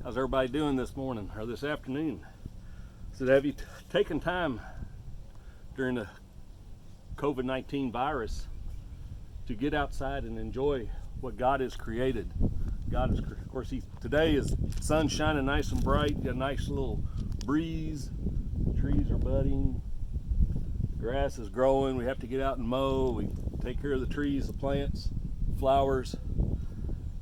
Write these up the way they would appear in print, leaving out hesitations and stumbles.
How's everybody doing this morning or this afternoon? So have you taken time during the COVID-19 virus to get outside and enjoy what God has created? God is, of course, today is sun shining nice and bright, got a nice little breeze, trees are budding, the grass is growing, we have to get out and mow, we take care of the trees, the plants, flowers.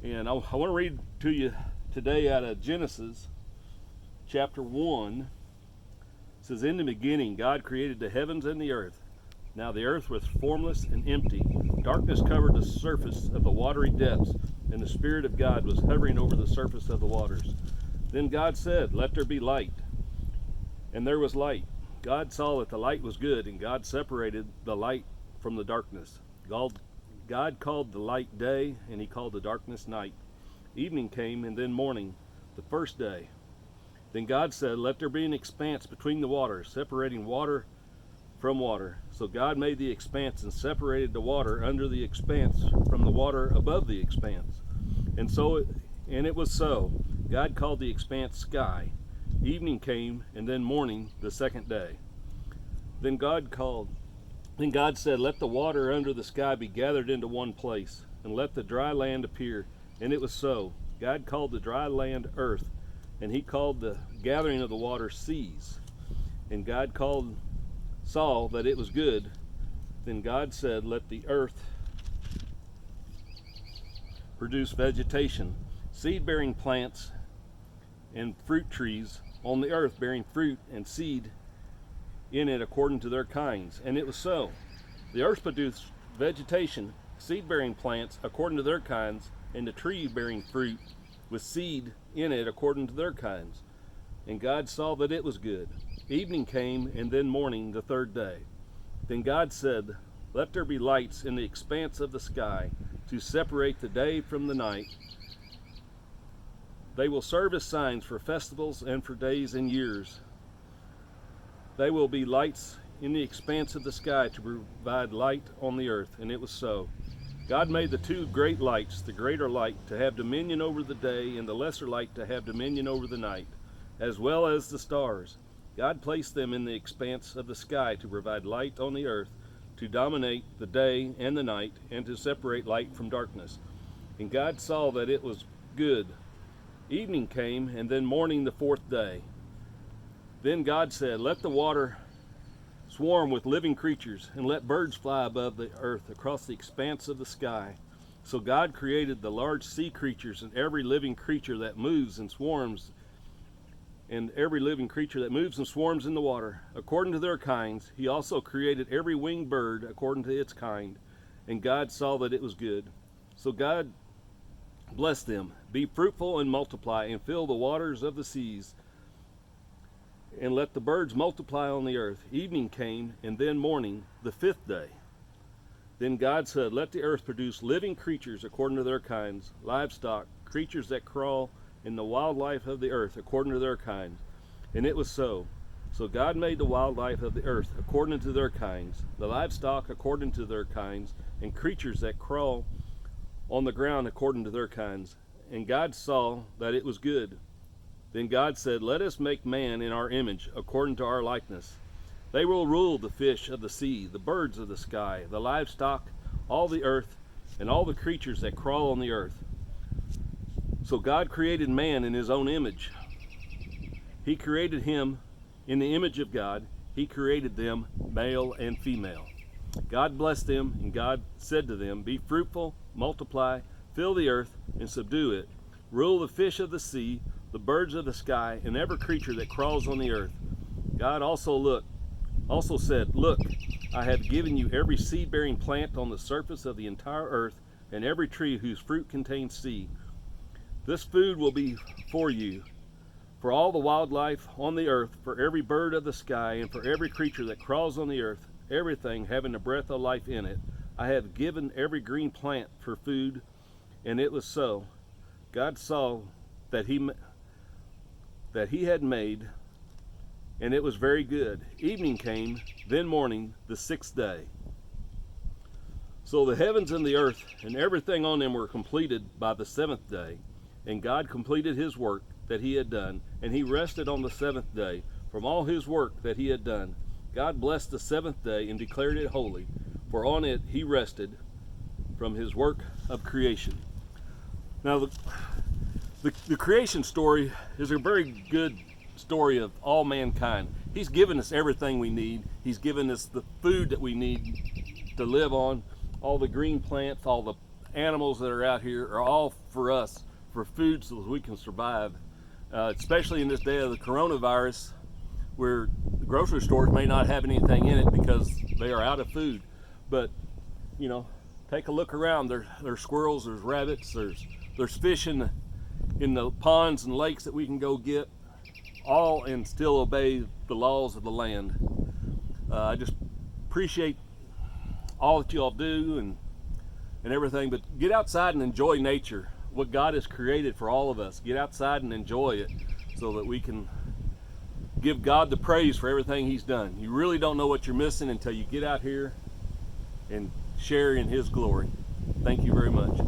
And I want to read to you today out of Genesis chapter 1. It says, "In the beginning God created the heavens and the earth. Now the earth was formless and empty. Darkness covered the surface of the watery depths, and the Spirit of God was hovering over the surface of the waters. Then God said, 'Let there be light.' And there was light. God saw that the light was good, and God separated the light from the darkness. God called the light day, and he called the darkness night. Evening came, and then morning, the first day. Then God said, 'Let there be an expanse between the waters, separating water from water.' So God made the expanse and separated the water under the expanse from the water above the expanse. And it was so. God called the expanse sky. Evening came, and then morning, the second day. Then God said, 'Let the water under the sky be gathered into one place, and let the dry land appear.' And it was so. God called the dry land earth, and he called the gathering of the water seas. And God saw that it was good. Then God said, 'Let the earth produce vegetation, seed-bearing plants, and fruit trees on the earth, bearing fruit and seed in it according to their kinds.' And it was so. The earth produced vegetation, seed-bearing plants according to their kinds, and the tree bearing fruit with seed in it according to their kinds. And God saw that it was good. Evening came, and then morning, the third day. Then God said, 'Let there be lights in the expanse of the sky to separate the day from the night. They will serve as signs for festivals and for days and years. They will be lights in the expanse of the sky to provide light on the earth.' And it was so. God made the two great lights, the greater light to have dominion over the day, and the lesser light to have dominion over the night, as well as the stars. God placed them in the expanse of the sky to provide light on the earth, to dominate the day and the night, and to separate light from darkness. And God saw that it was good. Evening came, and then morning, the fourth day. Then God said, 'Let the water swarm with living creatures, and let birds fly above the earth across the expanse of the sky.' So God created the large sea creatures and every living creature that moves and swarms, in the water, according to their kinds. He also created every winged bird according to its kind. And God saw that it was good. So God blessed them. 'Be fruitful and multiply, and fill the waters of the seas, and let the birds multiply on the earth.' Evening came, and then morning, the fifth day. Then God said, 'Let the earth produce living creatures according to their kinds, livestock, creatures that crawl, and the wildlife of the earth according to their kinds.' And it was so. So God made the wildlife of the earth according to their kinds, the livestock according to their kinds, and creatures that crawl on the ground according to their kinds. And God saw that it was good. Then God said, 'Let us make man in our image, according to our likeness. They will rule the fish of the sea, the birds of the sky, the livestock, all the earth, and all the creatures that crawl on the earth.' So God created man in his own image. He created him in the image of God. He created them, male and female. God blessed them, and God said to them, 'Be fruitful, multiply, fill the earth, and subdue it. Rule the fish of the sea, the birds of the sky, and every creature that crawls on the earth.' God also said, 'Look, I have given you every seed-bearing plant on the surface of the entire earth, and every tree whose fruit contains seed. This food will be for you, for all the wildlife on the earth, for every bird of the sky, and for every creature that crawls on the earth, everything having the breath of life in it. I have given every green plant for food.' And it was so. God saw that he had made, and it was very good. Evening came, then morning, the sixth day. So the heavens and the earth and everything on them were completed by the seventh day. And God completed his work that he had done, and he rested on the seventh day from all his work that he had done. God blessed the seventh day and declared it holy, for on it he rested from his work of creation. Now, the creation story is a very good story of all mankind. He's given us everything we need. He's given us the food that we need to live on. All the green plants, all the animals that are out here are all for us, for food so that we can survive. Especially in this day of the coronavirus, where the grocery stores may not have anything in it because they are out of food. But, you know, take a look around. There's squirrels, there's rabbits, there's fish in the ponds and lakes that we can go get, all and still obey the laws of the land. I just appreciate all that you all do and everything, but get outside and enjoy nature, what God has created for all of us. Get outside and enjoy it so that we can give God the praise for everything he's done. You really don't know what you're missing until you get out here and share in his glory. Thank you very much.